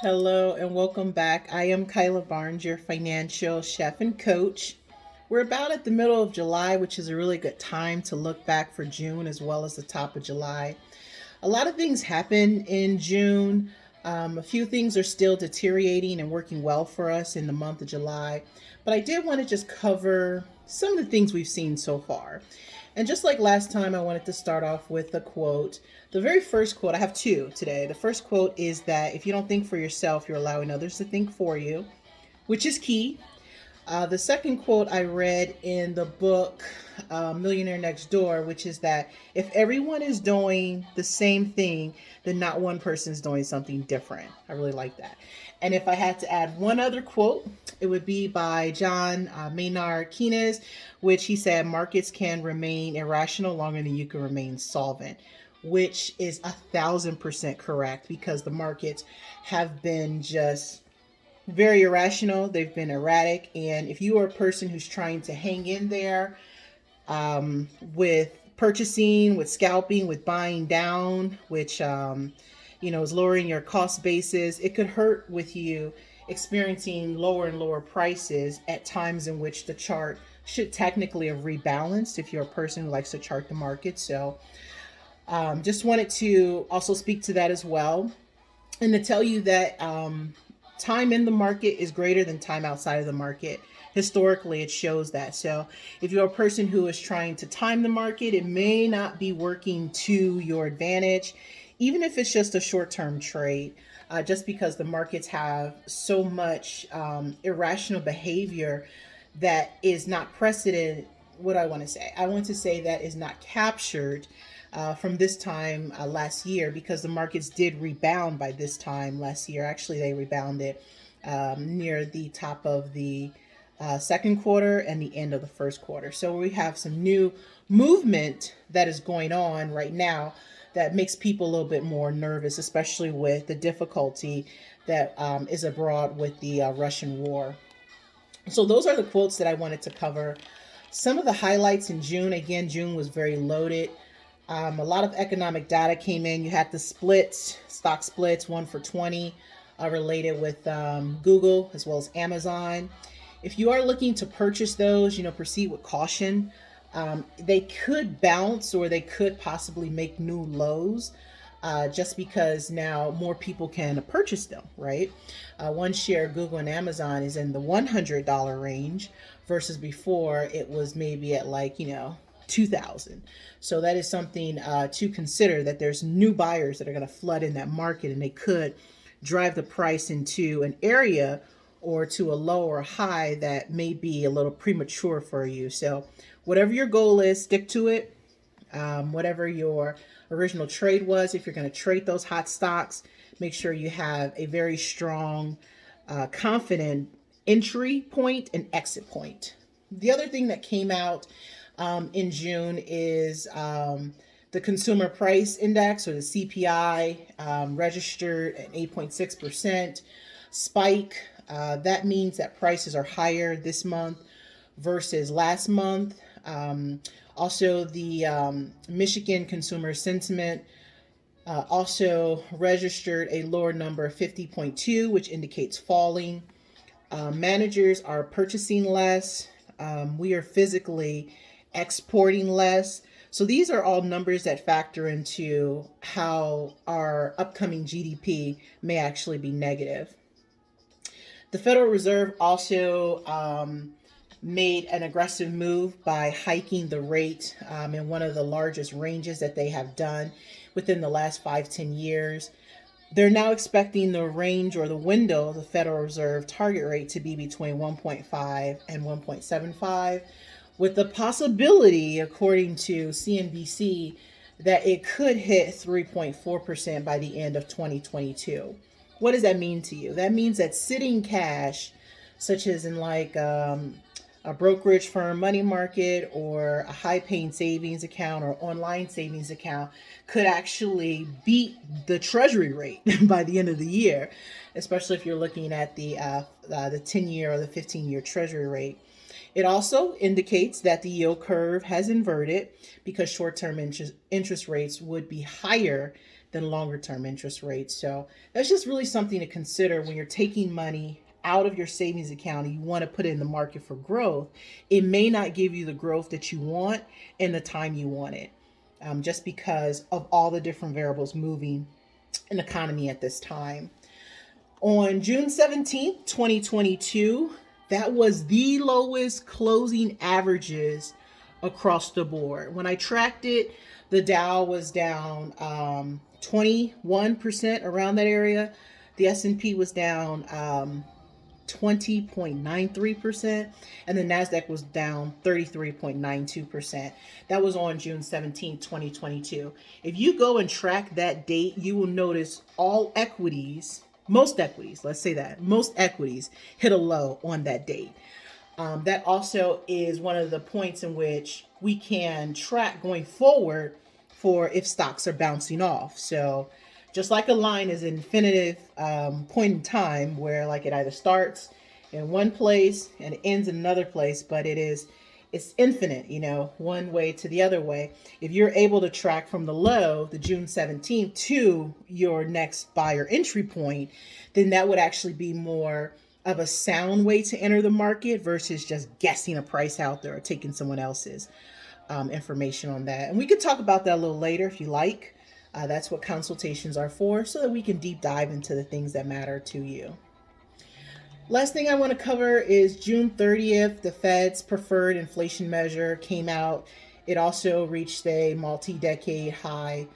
Hello and welcome back. I am Kyla Barnes, your financial chef and coach. We're about at the middle of July, which is a really good time to look back for June as well as the top of July. A lot of things happen in June. A few things are still deteriorating and working well for us in the month of July. But I did want to just cover some of the things we've seen so far. And just like last time, I wanted to start off with a quote. The very first quote, I have two today. The first quote is that if you don't think for yourself, you're allowing others to think for you, which is key. The second quote I read in the book Millionaire Next Door, which is that if everyone is doing the same thing, then not one person is doing something different. I really like that. And if I had to add one other quote, it would be by John Maynard Keynes, which he said, markets can remain irrational longer than you can remain solvent, which is 1,000% correct because the markets have been just very irrational. They've been erratic. And if you are a person who's trying to hang in there with purchasing, with scalping, with buying down, which, is lowering your cost basis, it could hurt with you experiencing lower and lower prices at times in which the chart should technically have rebalanced if you're a person who likes to chart the market. So just wanted to also speak to that as well and to tell you that time in the market is greater than time outside of the market. Historically, it shows that. So, if you're a person who is trying to time the market, it may not be working to your advantage, even if it's just a short term trade, just because the markets have so much irrational behavior that is not precedent. What do I want to say? I want to say that is not captured from this time last year because the markets did rebound by this time last year. Actually, they rebounded near the top of the second quarter and the end of the first quarter. So we have some new movement that is going on right now that makes people a little bit more nervous, especially with the difficulty that is abroad with the Russian war. So those are the quotes that I wanted to cover. Some of the highlights in June, again, June was very loaded. A lot of economic data came in. You had the splits, stock splits, one for 20, related with Google as well as Amazon. If you are looking to purchase those, proceed with caution. They could bounce or they could possibly make new lows just because now more people can purchase them, right? One share, Google and Amazon, is in the $100 range versus before it was maybe at 2,000. So that is something to consider, that there's new buyers that are going to flood in that market and they could drive the price into an area or to a low or high that may be a little premature for you. So whatever your goal is, stick to it. Whatever your original trade was, if you're going to trade those hot stocks, make sure you have a very strong, confident entry point and exit point. The other thing that came out in June is the consumer price index, or the CPI, registered at 8.6% spike. That means that prices are higher this month versus last month. Also, the Michigan consumer sentiment also registered a lower number of 50.2, which indicates falling. Managers are purchasing less. We are physically exporting less. So these are all numbers that factor into how our upcoming GDP may actually be negative. The Federal Reserve also made an aggressive move by hiking the rate in one of the largest ranges that they have done within the last 5-10 years. They're now expecting the range or the window, the Federal Reserve target rate, to be between 1.5 and 1.75, with the possibility, according to CNBC, that it could hit 3.4% by the end of 2022. What does that mean to you? That means that sitting cash, such as in a brokerage firm money market or a high paying savings account or online savings account, could actually beat the treasury rate by the end of the year, especially if you're looking at the 10-year or the 15-year treasury rate. It also indicates that the yield curve has inverted because short-term interest rates would be higher than longer term interest rates. So that's just really something to consider when you're taking money out of your savings account and you want to put it in the market for growth. It may not give you the growth that you want in the time you want it, just because of all the different variables moving in the economy at this time. On June 17th, 2022, that was the lowest closing averages across the board. When I tracked it, the Dow was down 21% around that area. The S&P was down 20.93%, and the NASDAQ was down 33.92%. That was on June 17th, 2022. If you go and track that date, you will notice all equities, most equities, let's say that, most equities hit a low on that date. That also is one of the points in which we can track going forward for if stocks are bouncing off. So just like a line is an infinitive point in time where like it either starts in one place and it ends in another place, but it's infinite, one way to the other way. If you're able to track from the low, the June 17th, to your next buyer entry point, then that would actually be more of a sound way to enter the market versus just guessing a price out there or taking someone else's information on that. And we could talk about that a little later if you like. That's what consultations are for, so that we can deep dive into the things that matter to you. Last thing I want to cover is June 30th, the Fed's preferred inflation measure came out. It also reached a multi-decade high.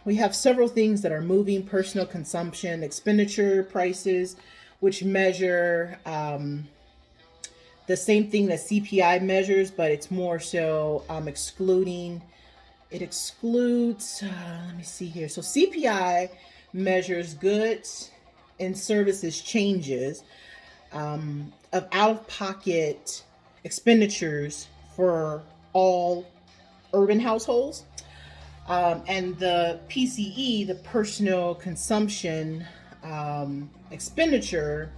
We have several things that are moving: personal consumption, expenditure prices, which measure the same thing that CPI measures, but it's more so excluding. It excludes, let me see here. So CPI measures goods and services changes of out-of-pocket expenditures for all urban households. And the PCE, the personal consumption expenditure,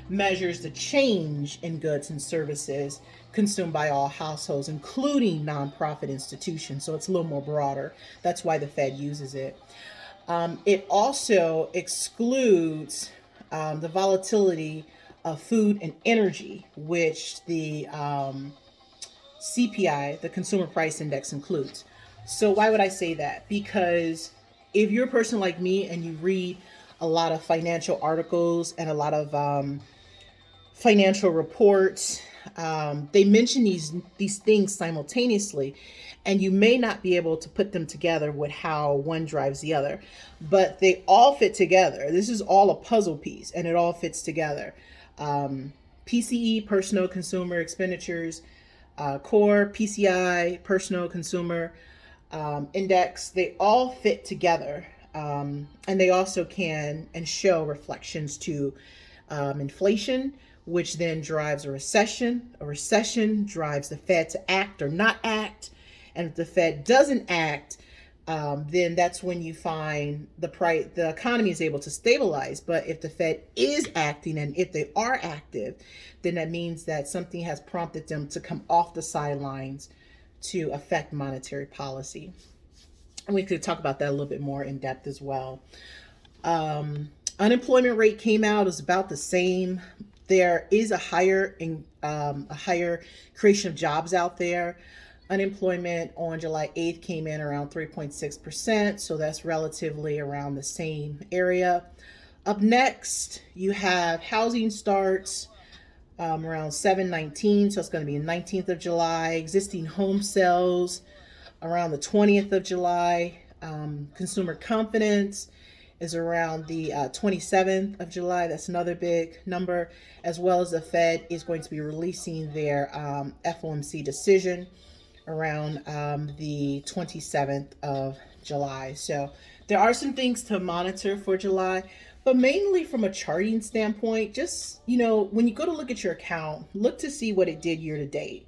measures the change in goods and services consumed by all households, including nonprofit institutions. So it's a little more broader. That's why the Fed uses it. It also excludes the volatility of food and energy, which the CPI, the Consumer Price Index, includes. So why would I say that? Because if you're a person like me and you read a lot of financial articles and a lot of financial reports, they mention these things simultaneously, and you may not be able to put them together with how one drives the other, but they all fit together. This is all a puzzle piece, and it all fits together. PCE, personal consumer expenditures, core PCI, personal consumer index, they all fit together, and they also can and show reflections to inflation, which then drives a recession. A recession drives the Fed to act or not act. And if the Fed doesn't act, then that's when you find the economy is able to stabilize. But if the Fed is acting, and if they are active, then that means that something has prompted them to come off the sidelines to affect monetary policy. And we could talk about that a little bit more in depth as well. Unemployment rate came out, is about the same. There is a higher creation of jobs out there. Unemployment on July 8th came in around 3.6%, so that's relatively around the same area. Up next, you have housing starts around 7/19, so it's going to be the 19th of July. Existing home sales around the 20th of July. Consumer confidence is around the 27th of July. That's another big number, as well as the Fed is going to be releasing their FOMC decision around the 27th of July. So there are some things to monitor for July, but mainly from a charting standpoint, just, when you go to look at your account, look to see what it did year to date.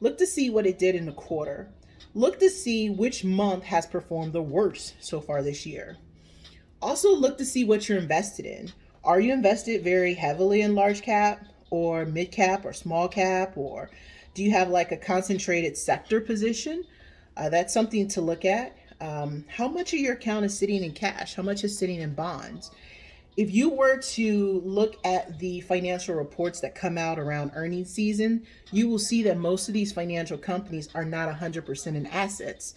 Look to see what it did in the quarter. Look to see which month has performed the worst so far this year. Also look to see what you're invested in. Are you invested very heavily in large cap or mid cap or small cap, or do you have like a concentrated sector position? That's something to look at. How much of your account is sitting in cash? How much is sitting in bonds? If you were to look at the financial reports that come out around earnings season, you will see that most of these financial companies are not 100% in assets.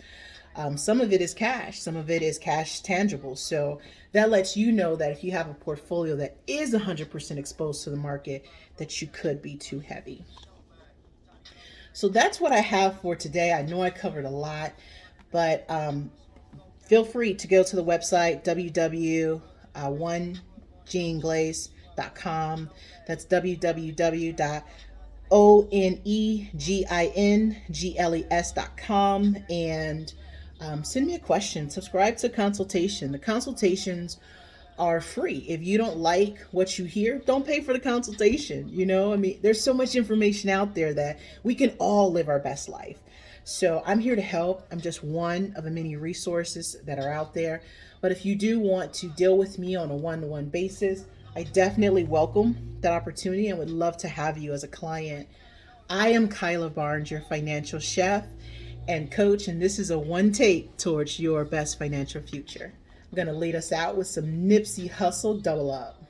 Some of it is cash, some of it is cash tangible. So that lets you know that if you have a portfolio that is 100% exposed to the market, that you could be too heavy. So that's what I have for today. I know I covered a lot, but feel free to go to the website www.oneginglaze.com. That's www.onegingles.com, and send me a question. Subscribe to consultation. The consultations are free. If you don't like what you hear, don't pay for the consultation. I mean, there's so much information out there that we can all live our best life. So I'm here to help. I'm just one of the many resources that are out there. But if you do want to deal with me on a one-to-one basis, I definitely welcome that opportunity and would love to have you as a client. I am Kyla Barnes, your financial chef and coach, and this is a one take towards your best financial future. I'm going to lead us out with some Nipsey Hussle Double Up.